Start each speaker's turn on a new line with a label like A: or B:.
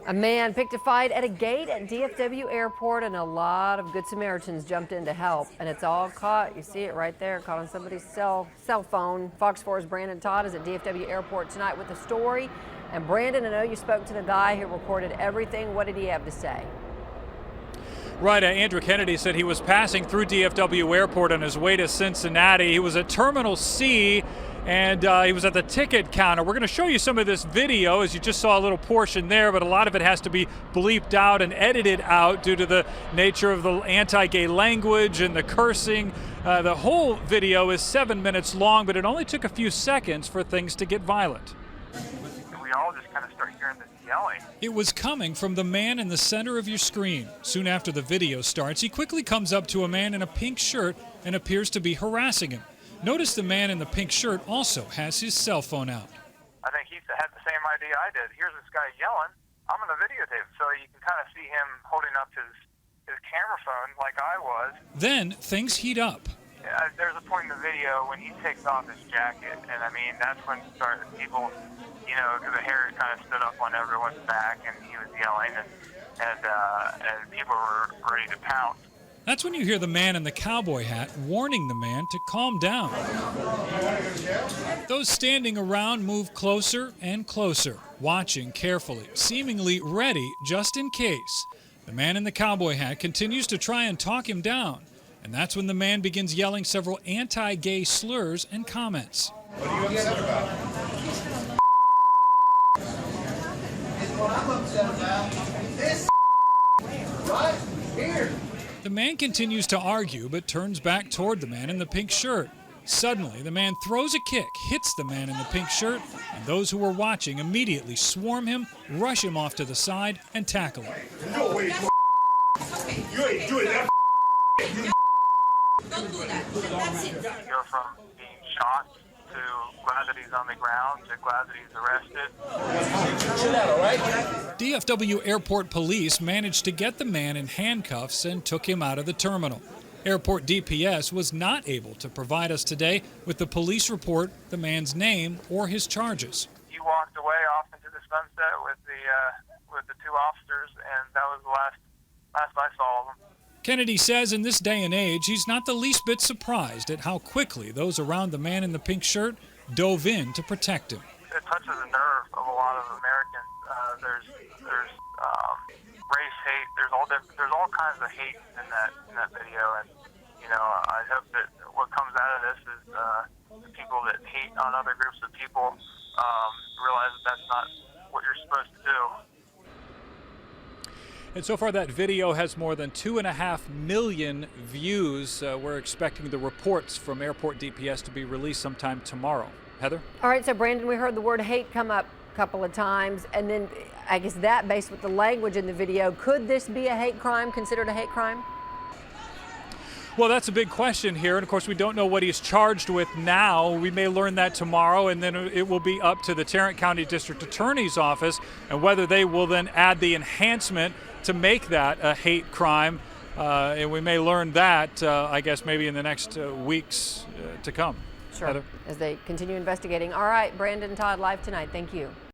A: A man picked a fight at a gate at DFW Airport, and a lot of good Samaritans jumped in to help. And it's all caught. You see it right there, caught on somebody's cell phone. Fox 4's Brandon Todd is at DFW Airport tonight with the story. And Brandon, I know you spoke to the guy who recorded everything. What did he have to say?
B: Right, Andrew Kennedy said he was passing through DFW Airport on his way to Cincinnati. He was at Terminal C, and he was at the ticket counter. We're going to show you some of this video, as you just saw a little portion there, but a lot of it has to be bleeped out and edited out due to the nature of the anti-gay language and the cursing. The whole video is 7 minutes long, but it only took a few seconds for things to get violent.
C: We all just kind of start hearing this yelling.
B: It was coming from the man in the center of your screen. Soon after the video starts, he quickly comes up to a man in a pink shirt and appears to be harassing him. Notice the man in the pink shirt also has his cell phone out.
C: I think he had the same idea I did. Here's this guy yelling. I'm going to videotape, so you can kind of see him holding up his camera phone like I was.
B: Then things heat up.
C: There's a point in the video when he takes off his jacket, and I mean, that's when people, you know, the hair kind of stood up on everyone's back, and he was yelling, and people were ready to pounce.
B: That's when you hear the man in the cowboy hat warning the man to calm down. Those standing around move closer and closer, watching carefully, seemingly ready just in case. The man in the cowboy hat continues to try and talk him down. And that's when the man begins yelling several anti-gay slurs and comments.
D: What are you upset about? What I'm upset about this right here.
B: The man continues to argue, but turns back toward the man in the pink shirt. Suddenly, the man throws a kick, hits the man in the pink shirt, and those who were watching immediately swarm him, rush him off to the side, and tackle him.
D: No way, you ain't doing that.
C: Don't do that. That's it. Go from being shot to glad that he's on the ground to glad that he's arrested.
D: Chill out, all right?
B: DFW Airport Police managed to get the man in handcuffs and took him out of the terminal. Airport DPS was not able to provide us today with the police report, the man's name, or his charges.
C: He walked away off into the sunset with the two officers, and that was the last I saw of him.
B: Kennedy says in this day and age, he's not the least bit surprised at how quickly those around the man in the pink shirt dove in to protect him.
C: It touches the nerve of a lot of Americans. There's race hate. There's all kinds of hate in that video, and you know, I hope that what comes out of this is the people that hate on other groups of people realize that that's not what you're supposed to do.
B: And so far that video has more than 2.5 million views. We're expecting the reports from Airport DPS to be released sometime tomorrow. Heather?
A: All right, so Brandon, we heard the word hate come up a couple of times, and then I guess that based with the language in the video, could this be a hate crime, considered a hate crime?
B: Well, that's a big question here, and of course we don't know what he's charged with now. We may learn that tomorrow, and then it will be up to the Tarrant County District Attorney's Office and whether they will then add the enhancement to make that a hate crime. And we may learn that, I guess, maybe in the next weeks to come.
A: Sure,
B: Heather?
A: as they continue investigating. All right, Brandon Todd live tonight. Thank you.